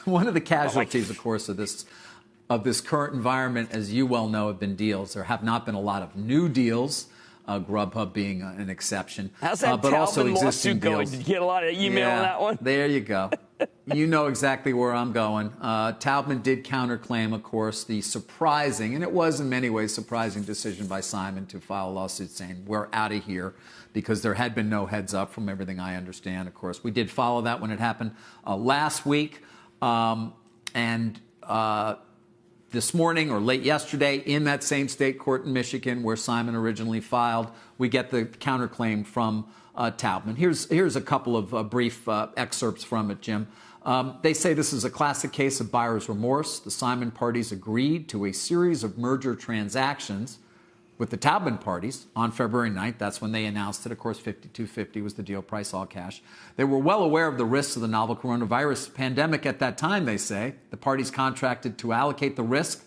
one of the casualties, of course, of this current environment, as you well know, have been deals. There have not been a lot of new deals, Grubhub being an exception. How's that but also existing going? deals. Did you get a lot of email on that one? There you go. You know exactly where I'm going. Taubman did counterclaim, of course, the surprising, and it was in many ways surprising decision by Simon to file a lawsuit saying, we're out of here, because there had been no heads up from everything I understand, of course. We did follow that when it happened last week. This morning or late yesterday in that same state court in Michigan where Simon originally filed, we get the counterclaim from Taubman. Here's a couple of brief excerpts from it, Jim. They say this is a classic case of buyer's remorse. The Simon parties agreed to a series of merger transactions with the Taubman parties on February 9th. That's when they announced it. Of course, $52.50 was the deal price, all cash. They were well aware of the risks of the novel coronavirus pandemic at that time, they say. The parties contracted to allocate the risk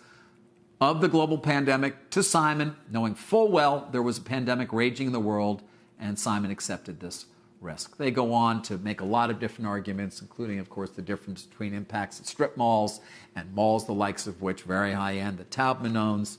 of the global pandemic to Simon, knowing full well there was a pandemic raging in the world, and Simon accepted this risk. They go on to make a lot of different arguments, including, of course, the difference between impacts at strip malls and malls the likes of which, very high-end, that Taubman owns.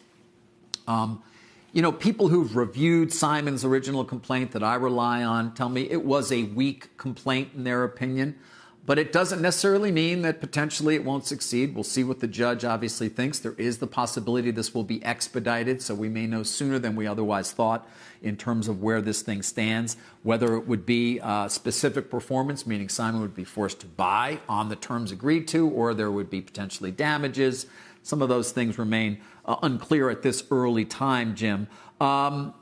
You know, people who've reviewed Simon's original complaint that I rely on tell me it was a weak complaint in their opinion, but it doesn't necessarily mean that potentially it won't succeed. We'll see what the judge obviously thinks. There is the possibility this will be expedited, so we may know sooner than we otherwise thought in terms of where this thing stands, whether it would be specific performance, meaning Simon would be forced to buy on the terms agreed to, or there would be potentially damages. Some of those things remain unclear at this early time, Jim. But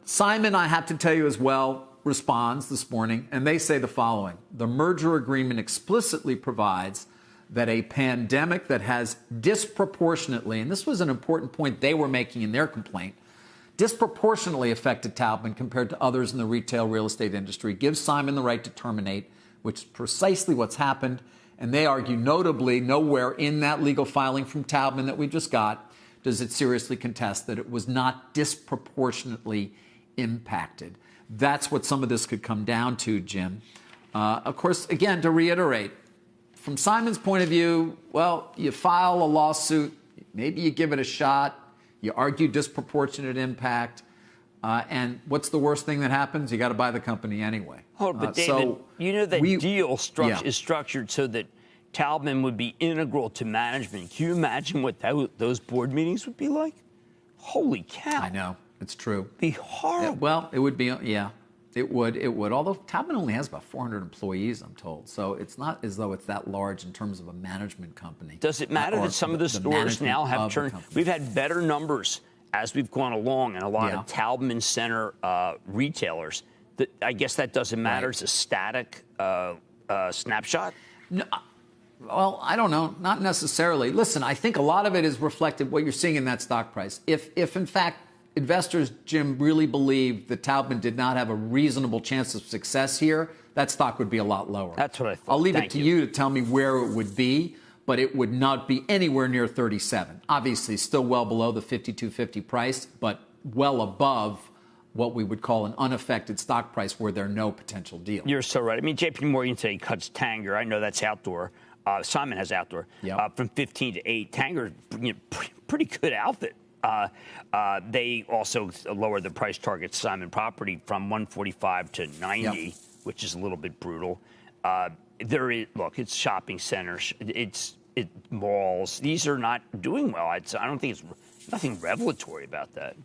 Simon, I have to tell you as well, responds this morning, and they say the following. The merger agreement explicitly provides that a pandemic that has disproportionately, and this was an important point they were making in their complaint, disproportionately affected Taubman compared to others in the retail real estate industry, gives Simon the right to terminate, which is precisely what's happened. And they argue notably nowhere in that legal filing from Taubman that we just got does it seriously contest that it was not disproportionately impacted. That's what some of this could come down to, Jim. Of course, again, to reiterate, from Simon's point of view, well, you file a lawsuit, maybe you give it a shot, you argue disproportionate impact, and what's the worst thing that happens? You got to buy the company anyway. Oh, but David, you know that deal is structured so that Taubman would be integral to management. Can you imagine what those board meetings would be like? Holy cow. I know. It's true. It'd be horrible. Well, it would be, yeah. It would. Although Taubman only has about 400 employees, I'm told. So it's not as though it's that large in terms of a management company. Does it matter that some of the stores now have turned? We've had better numbers as we've gone along, and a lot of Taubman Center retailers. I guess that doesn't matter. It's a static snapshot. No, well, I don't know. Not necessarily. Listen, I think a lot of it is reflected what you're seeing in that stock price. If in fact investors, Jim, really believe that Taubman did not have a reasonable chance of success here, that stock would be a lot lower. That's what I thought. I'll leave it to you to tell me where it would be, but it would not be anywhere near 37. Obviously, still well below the 52.50 price, but well above what we would call an unaffected stock price where there are no potential deals. You're so right. I mean, JP Morgan today cuts Tanger. I know that's outdoor. Simon has outdoor from 15 to 8. Tanger, pretty good outfit. They also lowered the price target Simon Property from 145 to 90, which is a little bit brutal. Look, it's shopping centers, it's malls. These are not doing well. I don't think it's nothing revelatory about that.